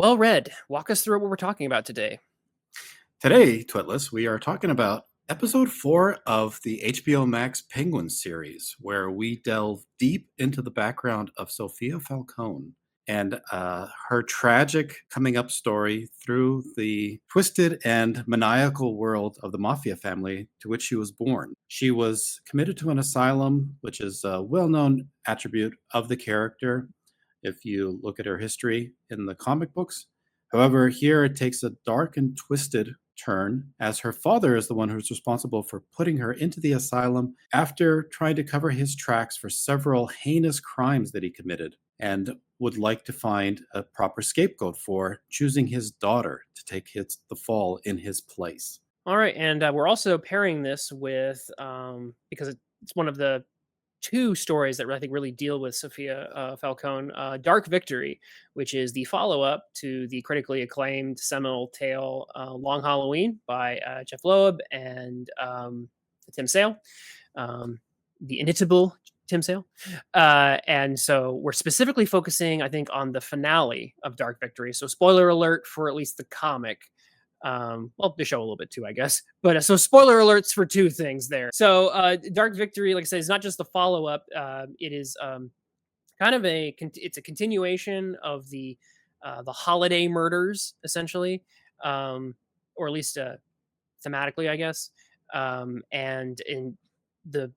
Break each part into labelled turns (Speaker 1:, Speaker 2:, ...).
Speaker 1: Well, Red, walk us through what we're talking about today.
Speaker 2: Today, Twitless, we are talking about episode 4 of the HBO Max Penguin series, where we delve deep into the background of Sophia Falcone and her tragic coming up story through the twisted and maniacal world of the mafia family to which she was born. She was committed to an asylum, which is a well known attribute of the character if you look at her history in the comic books. However, here it takes a dark and twisted turn, as her father is the one who's responsible for putting her into the asylum after trying to cover his tracks for several heinous crimes that he committed, and would like to find a proper scapegoat for, choosing his daughter to take the fall in his place.
Speaker 1: All right, and we're also pairing this with because it's one of the two stories that I think really deal with Sophia Falcone, Dark Victory, which is the follow-up to the critically acclaimed seminal tale Long Halloween by Jeff Loeb and Tim Sale, the inimitable Tim Sale. And so we're specifically focusing, I think, on the finale of Dark Victory. So spoiler alert for at least the comic. Well, the show a little bit too, I guess. But so spoiler alerts for two things there. So Dark Victory, like I said, is not just the follow up. It is kind of it's a continuation of the holiday murders, essentially, or at least thematically, I guess. And in the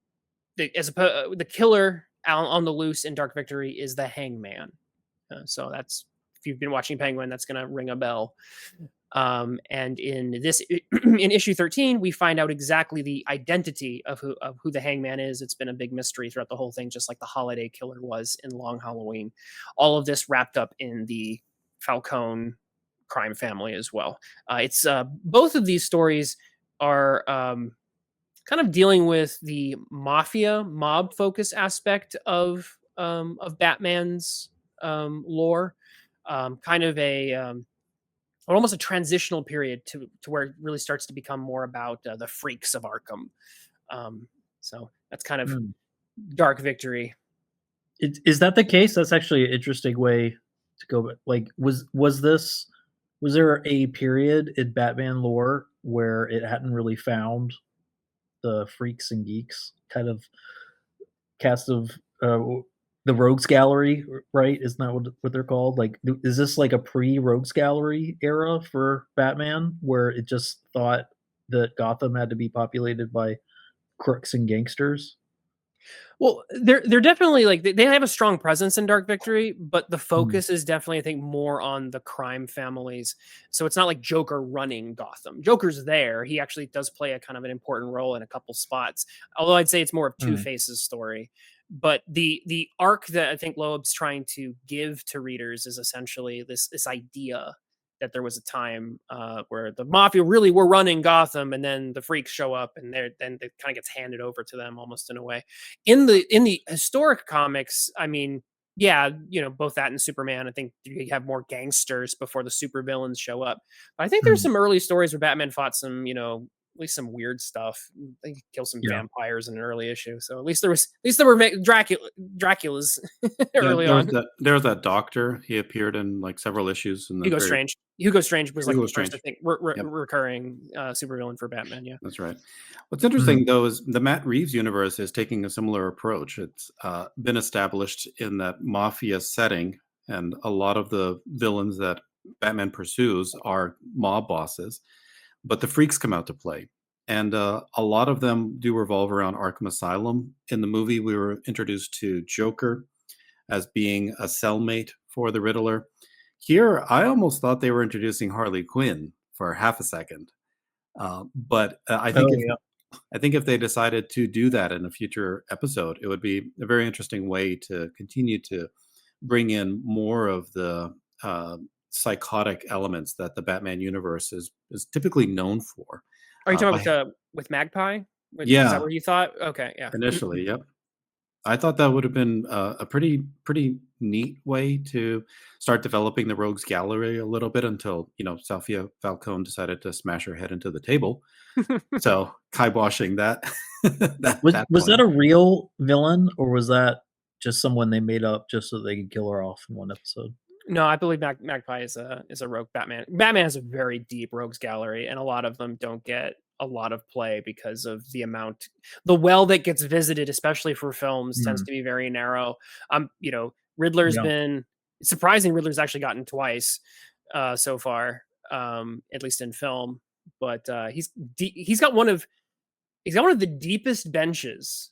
Speaker 1: killer on the loose in Dark Victory is the Hangman. So that's, if you've been watching Penguin, that's going to ring a bell. And in issue 13, we find out exactly the identity of who the Hangman is. It's been a big mystery throughout the whole thing, just like the holiday killer was in Long Halloween. All of this wrapped up in the Falcone crime family as well. It's both of these stories are kind of dealing with the mob focus aspect of Batman's lore, kind of or almost a transitional period to where it really starts to become more about the freaks of Arkham. So that's kind of Dark Victory.
Speaker 3: Is that the case? That's actually an interesting way to go. Like, was there a period in Batman lore where it hadn't really found the freaks and geeks kind of cast of the Rogues Gallery, right? Isn't that what they're called? Like, is this like a pre-Rogues Gallery era for Batman, where it just thought that Gotham had to be populated by crooks and gangsters?
Speaker 1: Well, they're definitely like they have a strong presence in Dark Victory, but the focus is definitely, I think, more on the crime families. So it's not like Joker running Gotham. Joker's there; he actually does play a kind of an important role in a couple spots. Although I'd say it's more of Two-Face's story. But the arc that I think Loeb's trying to give to readers is essentially this idea that there was a time where the mafia really were running Gotham, and then the freaks show up, and then it kind of gets handed over to them almost in a way. In the historic comics, I mean, yeah, both that and Superman, I think you have more gangsters before the supervillains show up. But I think there's some early stories where Batman fought some, at least some weird stuff. They killed some vampires in an early issue. So at least there were Draculas early on.
Speaker 2: There was that doctor. He appeared in like several issues.
Speaker 1: Hugo Strange. Hugo Strange was like the first, I think, recurring supervillain for Batman. Yeah,
Speaker 2: that's right. What's interesting though is the Matt Reeves universe is taking a similar approach. It's been established in that mafia setting, and a lot of the villains that Batman pursues are mob bosses. But the freaks come out to play. And a lot of them do revolve around Arkham Asylum. In the movie, we were introduced to Joker as being a cellmate for the Riddler. Here, I almost thought they were introducing Harley Quinn for half a second. But I think if they decided to do that in a future episode, it would be a very interesting way to continue to bring in more of the psychotic elements that the Batman universe is typically known for.
Speaker 1: Are you talking about with Magpie?
Speaker 2: Yeah.
Speaker 1: Is that what you thought? Okay, yeah.
Speaker 2: Initially, yep. I thought that would have been a pretty neat way to start developing the Rogues Gallery a little bit until, Sophia Falcone decided to smash her head into the table. So kiboshed that.
Speaker 3: Was that a real villain, or was that just someone they made up just so they could kill her off in one episode?
Speaker 1: No, I believe Magpie is a rogue Batman. Batman has a very deep rogues gallery, and a lot of them don't get a lot of play because of the well that gets visited, especially for films, tends
Speaker 3: Mm,
Speaker 1: to be very narrow. Riddler's
Speaker 3: yeah,
Speaker 1: been surprising. Riddler's actually gotten twice so far, at least in film. But he's got one of the deepest benches.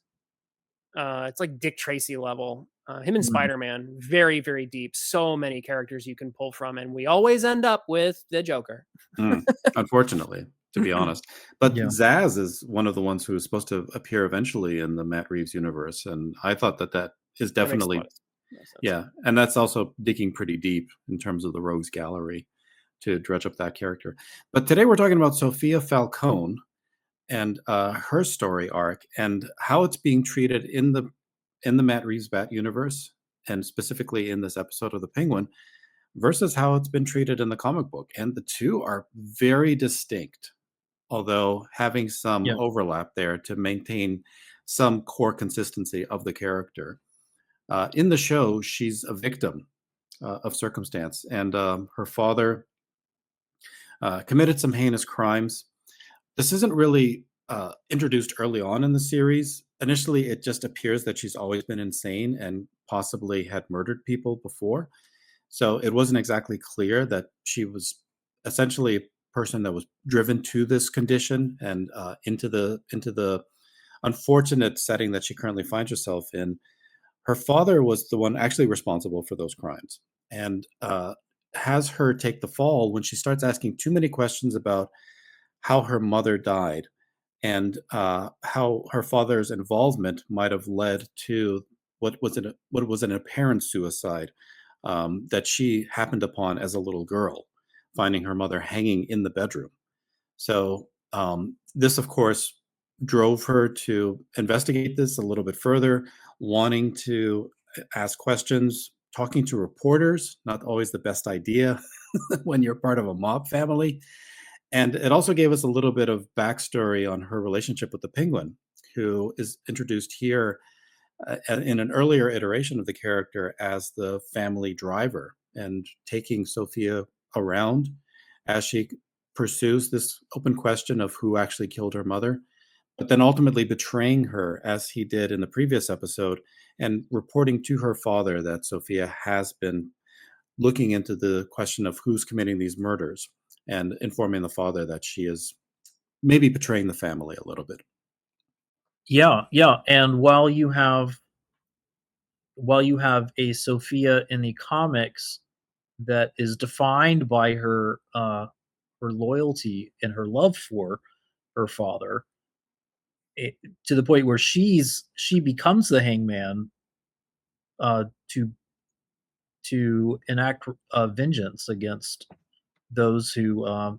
Speaker 1: It's like Dick Tracy level. Him and
Speaker 3: mm,
Speaker 1: Spider-Man, very, very deep. So many characters you can pull from, and we always end up with the Joker.
Speaker 2: Mm, unfortunately, to be honest. But
Speaker 3: yeah,
Speaker 2: Zaz is one of the ones who is supposed to appear eventually in the Matt Reeves universe, and I thought that that is
Speaker 1: That makes a lot
Speaker 2: definitely,
Speaker 1: of sense.
Speaker 2: yeah, and that's also digging pretty deep in terms of the rogues gallery to dredge up that character. But today we're talking about Sophia Falcone and her story arc and how it's being treated in the Matt Reeves Bat universe, and specifically in this episode of the Penguin, versus how it's been treated in the comic book. And the two are very distinct, although having some
Speaker 3: yeah,
Speaker 2: overlap there to maintain some core consistency of the character. In the show, she's a victim of circumstance, and her father committed some heinous crimes. This isn't really introduced early on in the series. Initially, it just appears that she's always been insane and possibly had murdered people before. So it wasn't exactly clear that she was essentially a person that was driven to this condition and into the unfortunate setting that she currently finds herself in. Her father was the one actually responsible for those crimes, and has her take the fall when she starts asking too many questions about how her mother died and how her father's involvement might have led to what was an apparent suicide that she happened upon as a little girl, finding her mother hanging in the bedroom. So this, of course, drove her to investigate this a little bit further, wanting to ask questions, talking to reporters, not always the best idea when you're part of a mob family. And it also gave us a little bit of backstory on her relationship with the Penguin, who is introduced here in an earlier iteration of the character as the family driver and taking Sophia around as she pursues this open question of who actually killed her mother, but then ultimately betraying her as he did in the previous episode and reporting to her father that Sophia has been looking into the question of who's committing these murders and informing the father that she is maybe betraying the family a little bit.
Speaker 3: yeah, yeah. And while you have a Sophia in the comics that is defined by her loyalty and her love for her father, it, to the point where she becomes the hangman uh, to enact vengeance against those who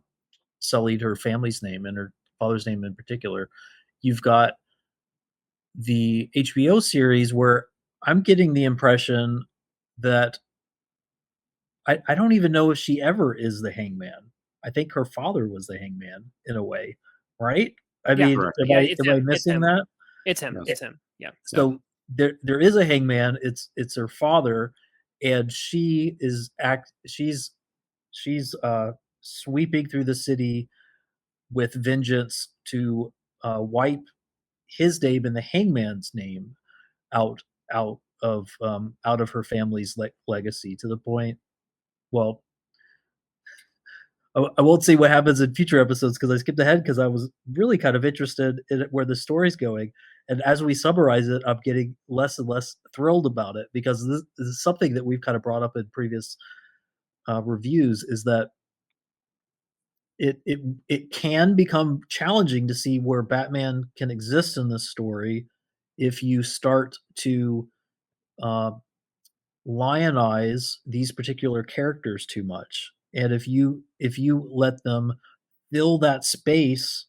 Speaker 3: sullied her family's name and her father's name in particular. You've got the HBO series where I'm getting the impression that I don't even know if she ever is the hangman. I think her father was the hangman in a way, right? I
Speaker 1: Yeah,
Speaker 3: mean,
Speaker 2: Correct.
Speaker 1: yeah, it's
Speaker 3: am I
Speaker 1: him. It's
Speaker 3: missing
Speaker 1: him.
Speaker 3: that?
Speaker 1: It's him.
Speaker 2: Yes.
Speaker 1: It's him. Yeah.
Speaker 2: Yeah.
Speaker 3: So there is a hangman. It's her father, and she's sweeping through the city with vengeance to wipe his name and the hangman's name out out of her family's legacy to the point. Well, I won't say what happens in future episodes because I skipped ahead because I was really kind of interested in where the story's going. And as we summarize it, I'm getting less and less thrilled about it because this is something that we've kind of brought up in previous reviews is that it can become challenging to see where Batman can exist in this story if you start to uh, lionize these particular characters too much, and if you let them fill that space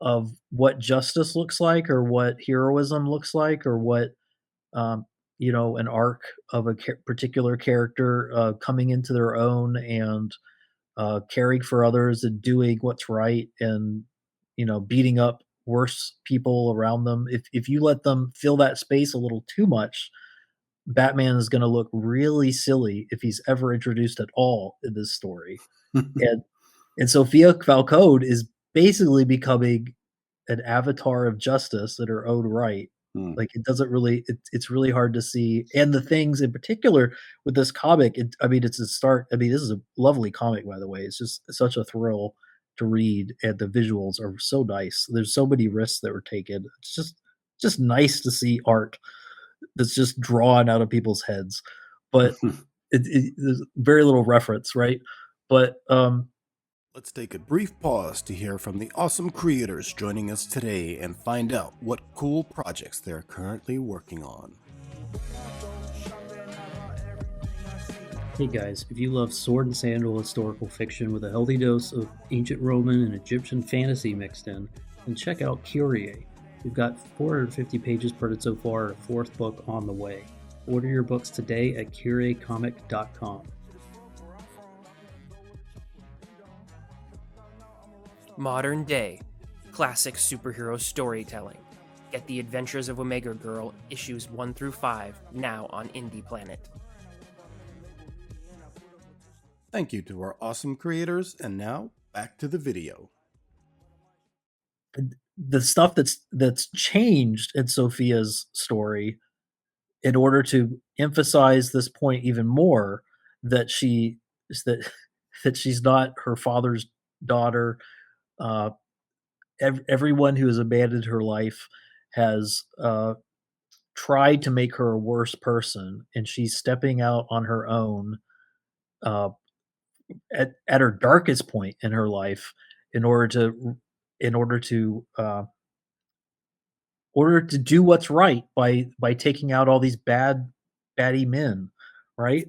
Speaker 3: of what justice looks like or what heroism looks like or what um, an arc of a particular character coming into their own and caring for others and doing what's right and beating up worse people around them. If you let them fill that space a little too much, Batman is going to look really silly if he's ever introduced at all in this story. And Sophia Falcone is basically becoming an avatar of justice in her own right.
Speaker 2: Hmm.
Speaker 3: Like, it doesn't really it's really hard to see, and the things in particular with this comic, I mean, it's a start. I mean, this is a lovely comic, by the way. It's just such a thrill to read, and the visuals are so nice. There's so many risks that were taken. It's just nice to see art that's just drawn out of people's heads, but there's very little reference, right? But,
Speaker 4: Let's take a brief pause to hear from the awesome creators joining us today and find out what cool projects they're currently working on.
Speaker 5: Hey guys, if you love sword and sandal historical fiction with a healthy dose of ancient Roman and Egyptian fantasy mixed in, then check out Kyrie. We've got 450 pages printed so far, a fourth book on the way. Order your books today at curiecomic.com.
Speaker 1: Modern day, classic superhero storytelling. Get The Adventures of Omega Girl, issues 1 through 5, now on Indie Planet.
Speaker 4: Thank you to our awesome creators, and now back to the video.
Speaker 3: the stuff that's changed in Sophia's story in order to emphasize this point even more, that she is that she's not her father's daughter. Uh, everyone who has abandoned her life has tried to make her a worse person, and she's stepping out on her own uh, at her darkest point in her life in order to in order to uh, order to do what's right by taking out all these baddie men, right?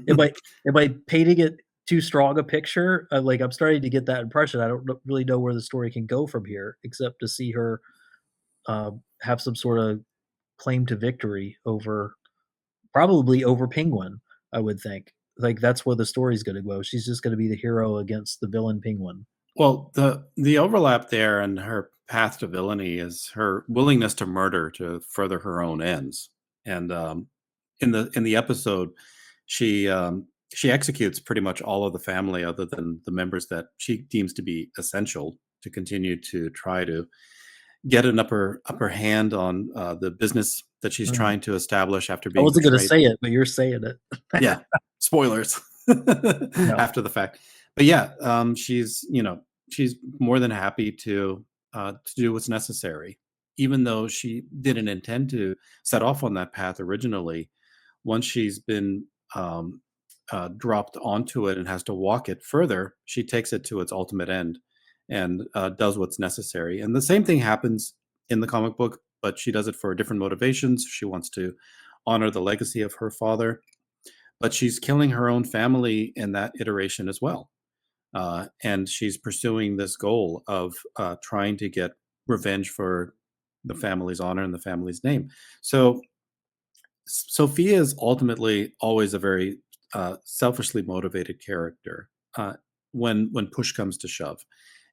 Speaker 3: Am I painting it too strong a picture? Like, I'm starting to get that impression. I don't really know where the story can go from here, except to see her have some sort of claim to victory over, probably over Penguin. I would think, like, that's where the story's going to go. She's just going to be the hero against the villain Penguin.
Speaker 2: Well, the overlap there and her path to villainy is her willingness to murder to further her own ends. And in the episode, she executes pretty much all of the family, other than the members that she deems to be essential to continue to try to get an upper hand on the business that she's
Speaker 3: Mhm.
Speaker 2: trying to establish after
Speaker 3: I
Speaker 2: being
Speaker 3: wasn't going to
Speaker 2: betrayed.
Speaker 3: say it, but you're saying it.
Speaker 2: Yeah, spoilers
Speaker 3: No.
Speaker 2: after the fact. But yeah, she's more than happy to do what's necessary, even though she didn't intend to set off on that path originally. Once she's been dropped onto it and has to walk it further, she takes it to its ultimate end and does what's necessary. And the same thing happens in the comic book, but she does it for different motivations. She wants to honor the legacy of her father, but she's killing her own family in that iteration as well. And she's pursuing this goal of trying to get revenge for the family's honor and the family's name. So Sophia is ultimately always a very selfishly motivated character when push comes to shove,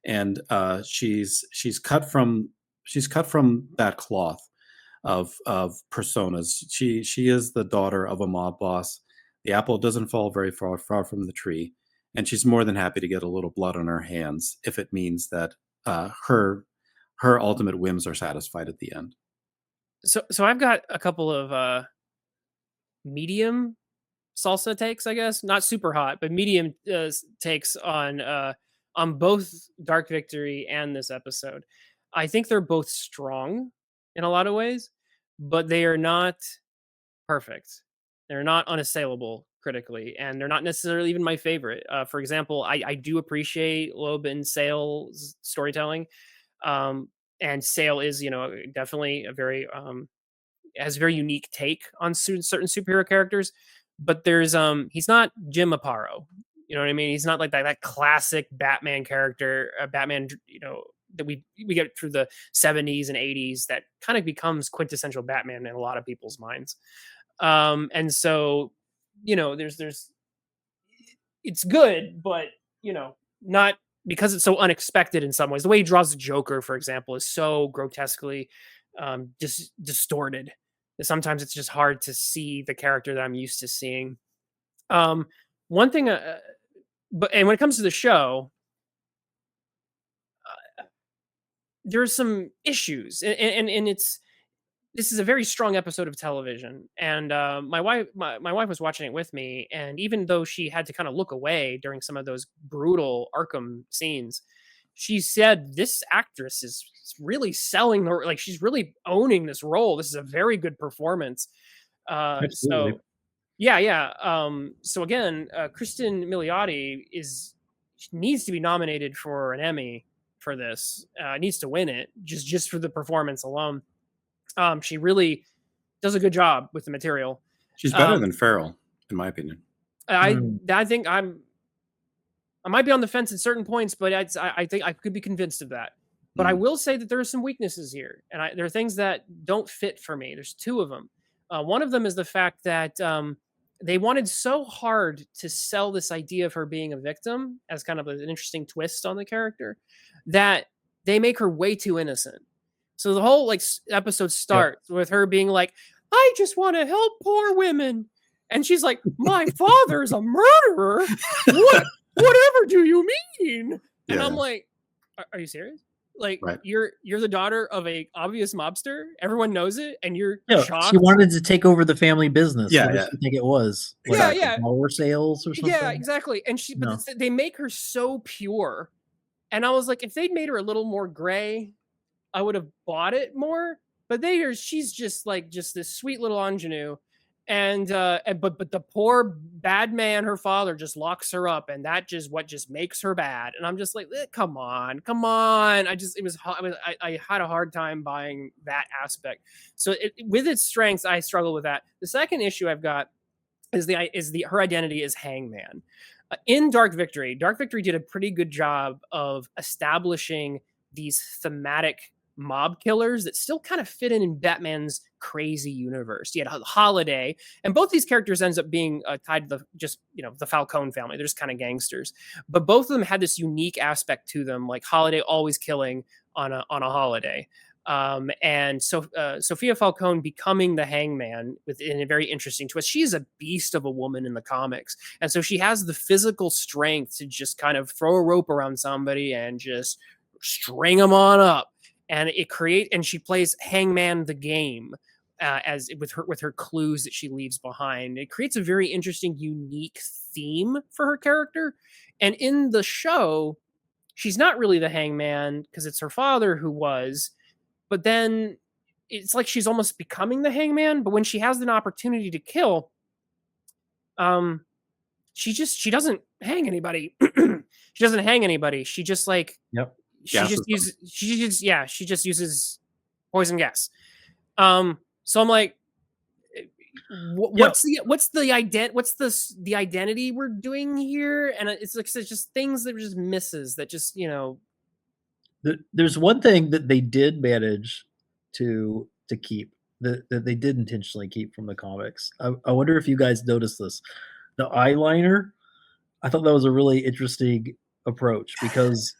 Speaker 2: and she's cut from that cloth of personas. She is the daughter of a mob boss. The apple doesn't fall very far from the tree, and she's more than happy to get a little blood on her hands if it means that her ultimate whims are satisfied at the end.
Speaker 1: So I've got a couple of medium salsa takes, I guess. Not super hot, but medium takes on both Dark Victory and this episode. I think they're both strong in a lot of ways, but they are not perfect. They're not unassailable critically, and they're not necessarily even my favorite. For example, I do appreciate Loeb and Sale's storytelling, um, and Sale is, definitely a very has a very unique take on certain superhero characters. But he's not Jim Aparo. You know what I mean? He's not like that classic Batman character, Batman, that we get through the 70s and 80s that kind of becomes quintessential Batman in a lot of people's minds. And so, there's it's good, but not, because it's so unexpected in some ways. The way he draws the Joker, for example, is so grotesquely distorted Sometimes it's just hard to see the character that I'm used to seeing. One thing, and when it comes to the show, there's some issues, and this is a very strong episode of television, and my wife was watching it with me, and even though she had to kind of look away during some of those brutal Arkham scenes, she said this actress is really selling the, like, she's really owning this role. This is a very good performance.
Speaker 3: Absolutely.
Speaker 1: So yeah. So again, Kristen Milioti needs to be nominated for an Emmy for this. Needs to win it just for the performance alone. She really does a good job with the material.
Speaker 2: She's better
Speaker 1: Um,
Speaker 2: than Farrell, in my opinion.
Speaker 1: I think I might be on the fence at certain points, but I think I could be convinced of that. But I
Speaker 2: Mhm.
Speaker 1: will say that there are some weaknesses here, and there are things that don't fit for me. There's two of them. One of them is the fact that they wanted so hard to sell this idea of her being a victim as kind of an interesting twist on the character that they make her way too innocent. So the whole episode
Speaker 3: Yep.
Speaker 1: starts with her being like, "I just want to help poor women," and she's like, "My father's a murderer. What? Whatever do you mean?" And
Speaker 2: Yeah.
Speaker 1: I'm like, "Are you serious? Like,
Speaker 2: Right.
Speaker 1: you're the daughter of a obvious mobster. Everyone knows it, and you're
Speaker 3: Yeah, she
Speaker 1: shocked."
Speaker 3: wanted to take over the family business.
Speaker 2: Yeah,
Speaker 3: What
Speaker 2: yeah.
Speaker 3: did you think it was? Like,
Speaker 1: Yeah,
Speaker 2: Exactly.
Speaker 1: yeah,
Speaker 3: flower sales or something?
Speaker 1: yeah, exactly. And but
Speaker 3: No.
Speaker 1: they make her so pure, and I was like, if they'd made her a little more gray, I would have bought it more. But she's just this sweet little ingenue, but the poor bad man, her father, just locks her up, and that just makes her bad. And I'm just like, come on, come on. I had a hard time buying that aspect. So with its strengths, I struggle with that. The second issue I've got is her identity is Hangman. In Dark Victory did a pretty good job of establishing these thematic mob killers that still kind of fit in Batman's crazy universe. You had Holiday, and both these characters ends up being tied to the Falcone family. They're just kind of gangsters, but both of them had this unique aspect to them, like Holiday always killing on a holiday. And so Sophia Falcone becoming the Hangman within a very interesting twist. She's a beast of a woman in the comics, and so she has the physical strength to just kind of throw a rope around somebody and just string them on up. And she plays Hangman the game. As with her clues that she leaves behind, it creates a very interesting, unique theme for her character. And in the show, she's not really the Hangman because it's her father who was, but then it's like she's almost becoming the Hangman. But when she has an opportunity to kill, she doesn't hang anybody. She doesn't hang anybody. She just
Speaker 3: Yep.
Speaker 1: she just uses poison gas. So I'm like, what's the identity we're doing here? And it's just things that are just misses that just
Speaker 3: There's one thing that they did manage to keep that they did intentionally keep from the comics. I wonder if you guys noticed this. The eyeliner, I thought that was a really interesting approach because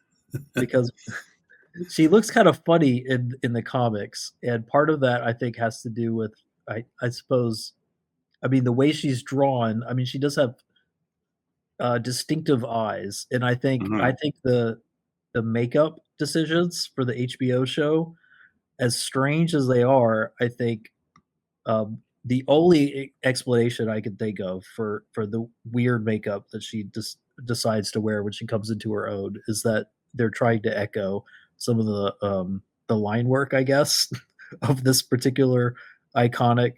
Speaker 3: she looks kind of funny in the comics, and part of that I think has to do with I suppose, I mean, the way she's drawn. I mean, she does have distinctive eyes, and I think
Speaker 2: Mhm.
Speaker 3: the makeup decisions for the HBO show, as strange as they are, I think the only explanation I can think of for the weird makeup that she decides to wear when she comes into her own is that they're trying to echo some of the line work, I guess, of this particular iconic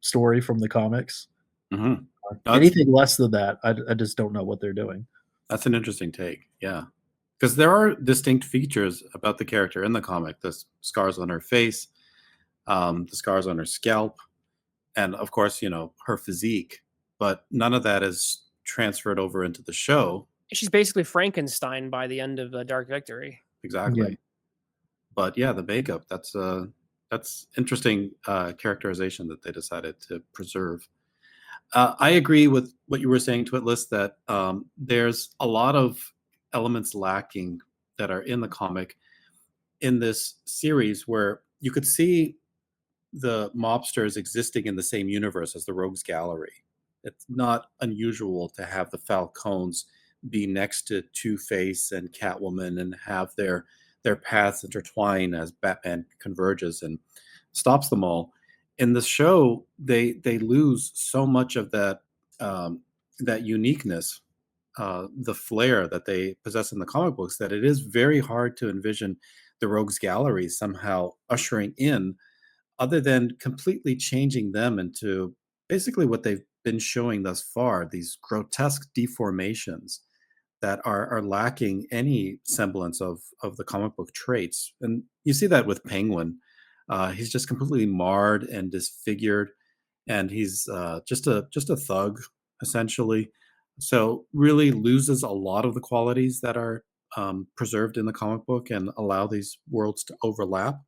Speaker 3: story from the comics.
Speaker 2: Mhm.
Speaker 3: Anything less than that, I just don't know what they're doing.
Speaker 2: That's an interesting take. Yeah. Because there are distinct features about the character in the comic: the scars on her face, the scars on her scalp, and of course, her physique. But none of that is transferred over into the show.
Speaker 1: she's basically Frankenstein by the end of Dark Victory.
Speaker 2: Exactly.
Speaker 3: Yeah.
Speaker 2: But yeah, the makeup, that's interesting characterization that they decided to preserve. I agree with what you were saying, Twitless, that there's a lot of elements lacking that are in the comic in this series where you could see the mobsters existing in the same universe as the Rogues Gallery. It's not unusual to have the Falcones be next to Two-Face and Catwoman and have their paths intertwine as Batman converges and stops them all. In the show, they lose so much of that uniqueness, the flair that they possess in the comic books, that it is very hard to envision the Rogues Gallery somehow ushering in, other than completely changing them into basically what they've been showing thus far, these grotesque deformations that are lacking any semblance of the comic book traits. And you see that with Penguin. He's just completely marred and disfigured, and he's just a thug essentially. So really loses a lot of the qualities that are preserved in the comic book and allow these worlds to overlap.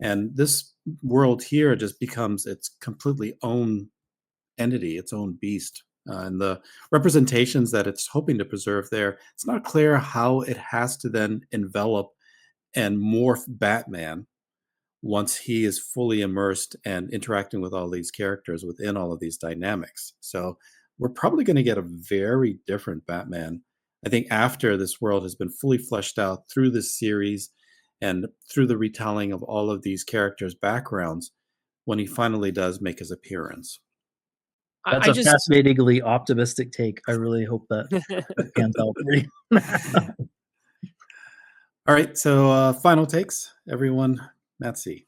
Speaker 2: And this world here just becomes its completely own entity, its own beast. And the representations that it's hoping to preserve there, it's not clear how it has to then envelop and morph Batman once he is fully immersed and interacting with all these characters within all of these dynamics. So we're probably going to get a very different Batman, I think, after this world has been fully fleshed out through this series and through the retelling of all of these characters' backgrounds when he finally does make his appearance.
Speaker 3: That's
Speaker 1: I
Speaker 3: a
Speaker 1: just
Speaker 3: fascinatingly optimistic take. I really hope that pans out for you.
Speaker 2: All right, so final takes, everyone. Matt C.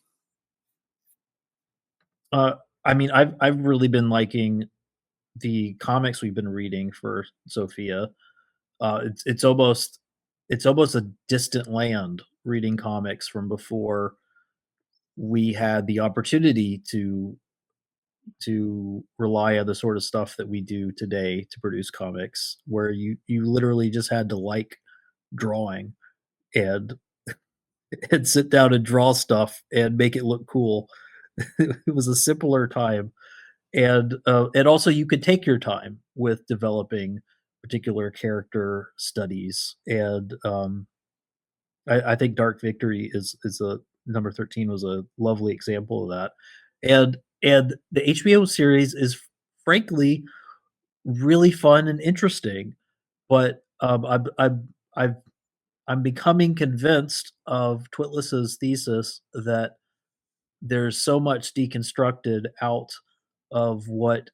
Speaker 3: I mean, I've really been liking the comics we've been reading for Sophia. It's almost a distant land reading comics from before we had the opportunity to rely on the sort of stuff that we do today to produce comics, where you literally just had to like drawing and and sit down and draw stuff and make it look cool. It was a simpler time, and also you could take your time with developing particular character studies. And I think Dark Victory is a number 13 was a lovely example of that. And the HBO series is frankly really fun and interesting, but I've I'm becoming convinced of Twitless's thesis that there's so much deconstructed out of what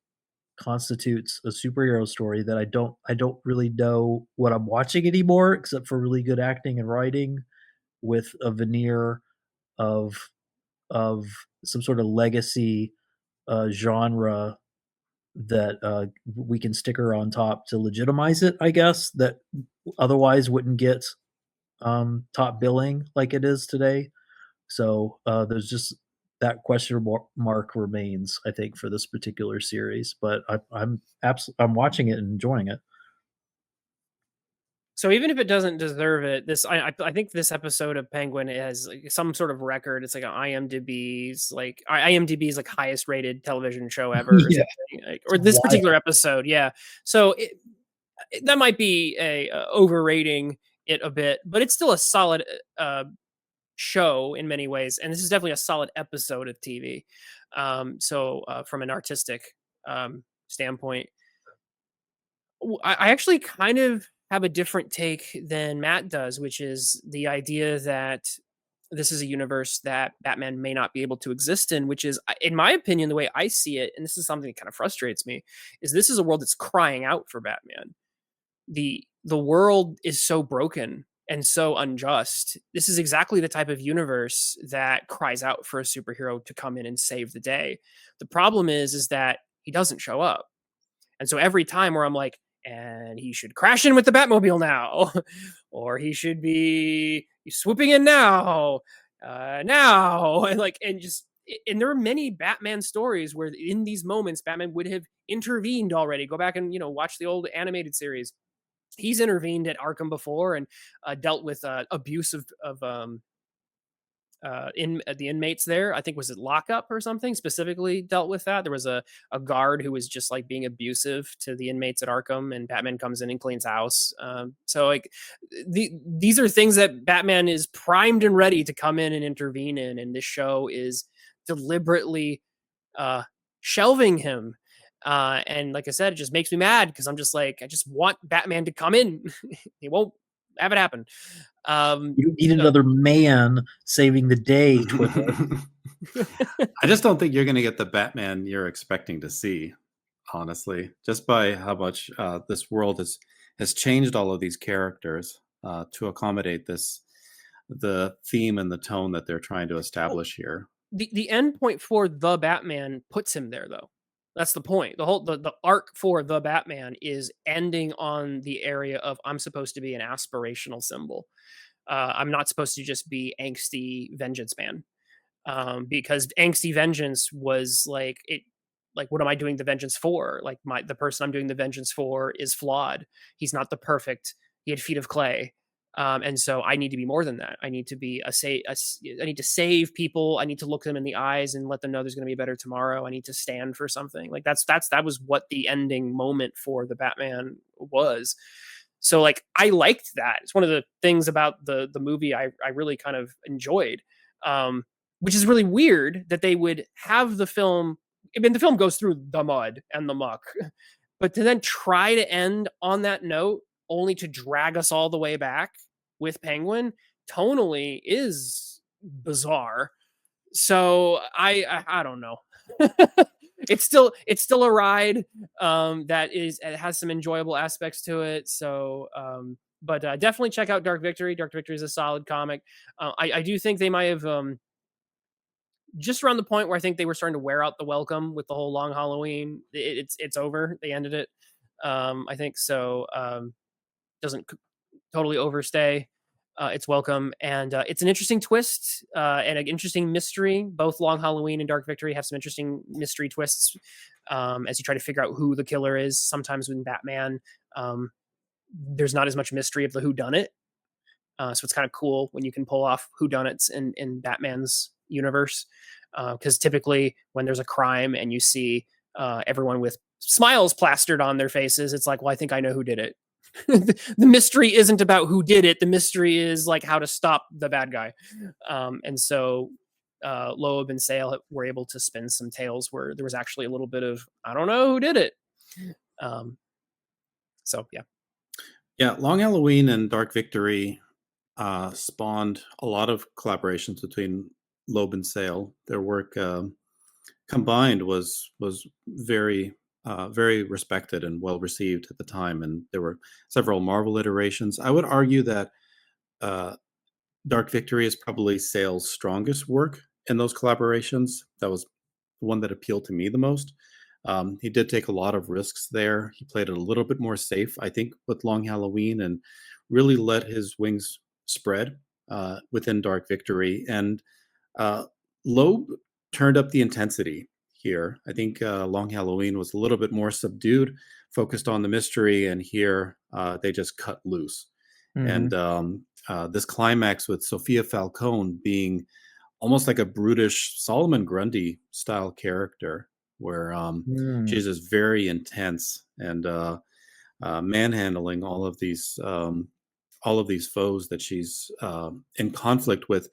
Speaker 3: constitutes a superhero story that I don't really know what I'm watching anymore, except for really good acting and writing with a veneer of of some sort of legacy genre that we can sticker on top to legitimize it, I guess, that otherwise wouldn't get top billing like it is today. So there's just that mark remains, I think, for this particular series. But I'm watching it and enjoying it.
Speaker 1: So even if it doesn't deserve it, I think this episode of Penguin has like some sort of record. It's like an IMDb's like highest rated television show ever, or
Speaker 3: Yeah,
Speaker 1: something, or
Speaker 3: it's
Speaker 1: this
Speaker 3: wild.
Speaker 1: particular episode. Yeah, so that might be overrating it a bit, but it's still a solid show in many ways, and this is definitely a solid episode of TV. So from an artistic standpoint, I actually kind of have a different take than Matt does, which is the idea that this is a universe that Batman may not be able to exist in, which is, in my opinion, the way I see it, and this is something that kind of frustrates me, is this is a world that's crying out for Batman. The world is so broken and so unjust. This is exactly the type of universe that cries out for a superhero to come in and save the day. The problem is that he doesn't show up. And so every time where I'm like, and he should crash in with the Batmobile now, or he should be swooping in now, and there are many Batman stories where in these moments Batman would have intervened already. Go back and watch the old animated series. He's intervened at Arkham before and dealt with abuse of in the inmates there. I think was it lockup or something specifically dealt with that. There was a guard who was just like being abusive to the inmates at Arkham, and Batman comes in and cleans house. So like these are things that Batman is primed and ready to come in and intervene in, and this show is deliberately shelving him. And like I said, it just makes me mad because I'm just like, I just want Batman to come in. He won't have it happen.
Speaker 3: You need another man saving the day, Twitless.
Speaker 2: I just don't think you're going to get the Batman you're expecting to see, honestly, just by how much this world has changed all of these characters to accommodate the theme and the tone that they're trying to establish here.
Speaker 1: The end point for the Batman puts him there, though. That's the point. The arc for the Batman is ending on the area of I'm supposed to be an aspirational symbol. I'm not supposed to just be angsty vengeance man. Because angsty vengeance was like it. Like, what am I doing the vengeance for? Like, the person I'm doing the vengeance for is flawed. He's not the perfect. He had feet of clay. And so I need to be more than that. I need to be I need to save people. I need to look them in the eyes and let them know there's going to be a better tomorrow. I need to stand for something. Like that was what the ending moment for the Batman was. So like I liked that. It's one of the things about the movie I really kind of enjoyed. Which is really weird that they would have the film. I mean, the film goes through the mud and the muck, but to then try to end on that note only to drag us all the way back with Penguin tonally is bizarre. So I don't know. It's still a ride that it has some enjoyable aspects to it. So but definitely check out Dark Victory. Dark Victory is a solid comic. I do think they might have just around the point where I think they were starting to wear out the welcome with the whole Long Halloween. It's over. They ended it. I think so. Doesn't totally overstay its welcome, and it's an interesting twist and an interesting mystery. Both Long Halloween and Dark Victory have some interesting mystery twists as you try to figure out who the killer is. Sometimes with Batman, there's not as much mystery of the whodunit. So it's kind of cool when you can pull off whodunits in Batman's universe. Because typically when there's a crime and you see everyone with smiles plastered on their faces, it's like, well, I think I know who did it. The mystery isn't about who did it. The mystery is like how to stop the bad guy. And so Loeb and Sale were able to spin some tales where there was actually a little bit of, I don't know who did it. So, yeah.
Speaker 2: Yeah, Long Halloween and Dark Victory spawned a lot of collaborations between Loeb and Sale. Their work combined was very very respected and well received at the time, and there were several Marvel iterations. I would argue that Dark Victory is probably Sale's strongest work in those collaborations. That was the one that appealed to me the most. He did take a lot of risks there. He played it a little bit more safe, I think, with Long Halloween, and really let his wings spread within Dark Victory. And Loeb turned up the intensity here. I think Long Halloween was a little bit more subdued, focused on the mystery, and here they just cut loose.
Speaker 3: Mhm.
Speaker 2: And this climax with Sophia Falcone being almost like a brutish Solomon Grundy style character, where she's just very intense and manhandling all of these foes that she's in conflict with.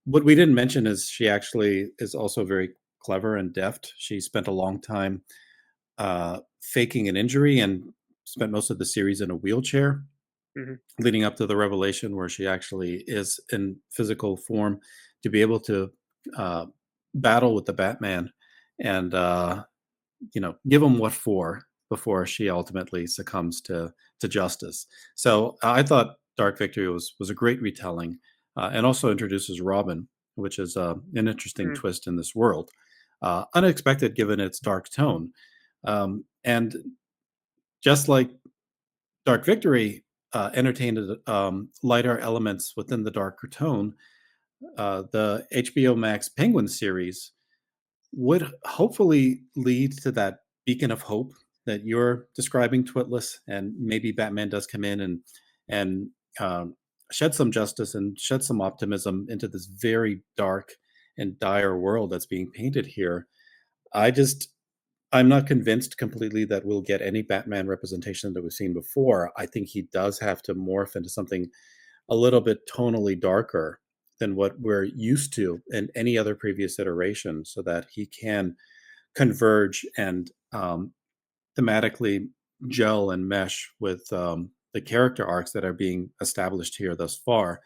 Speaker 2: What we didn't mention is she actually is also very clever and deft. She spent a long time faking an injury and spent most of the series in a wheelchair, leading up to the revelation where she actually is in physical form to be able to battle with the Batman and give him what for before she ultimately succumbs to justice. So I thought Dark Victory was a great retelling, and also introduces Robin, which is an interesting twist in this world, unexpected given its dark tone, and just like Dark Victory entertained lighter elements within the darker tone. The HBO Max Penguin series would hopefully lead to that beacon of hope that you're describing, Twitless, and maybe Batman does come in and shed some justice and shed some optimism into this very dark and dire world that's being painted here. I'm not convinced completely that we'll get any Batman representation that we've seen before. I think he does have to morph into something a little bit tonally darker than what we're used to in any other previous iteration, so that he can converge and thematically gel and mesh with the character arcs that are being established here thus far,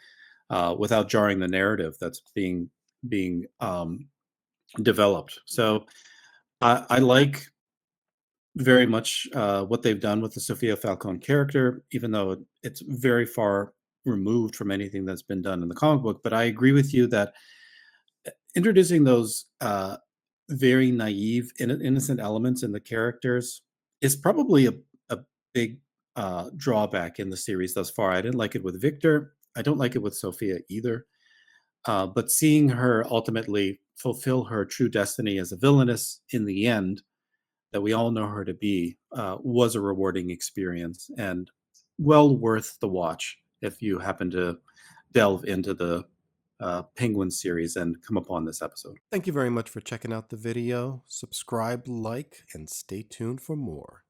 Speaker 2: without jarring the narrative that's being developed. So I like very much what they've done with the Sophia Falcone character, even though it's very far removed from anything that's been done in the comic book. But I agree with you that introducing those very naive, innocent elements in the characters is probably a big drawback in the series thus far. I didn't like it with Victor. I don't like it with Sophia either. But seeing her ultimately fulfill her true destiny as a villainess in the end, that we all know her to be, was a rewarding experience and well worth the watch if you happen to delve into the Penguin series and come upon this episode.
Speaker 4: Thank you very much for checking out the video. Subscribe, like, and stay tuned for more.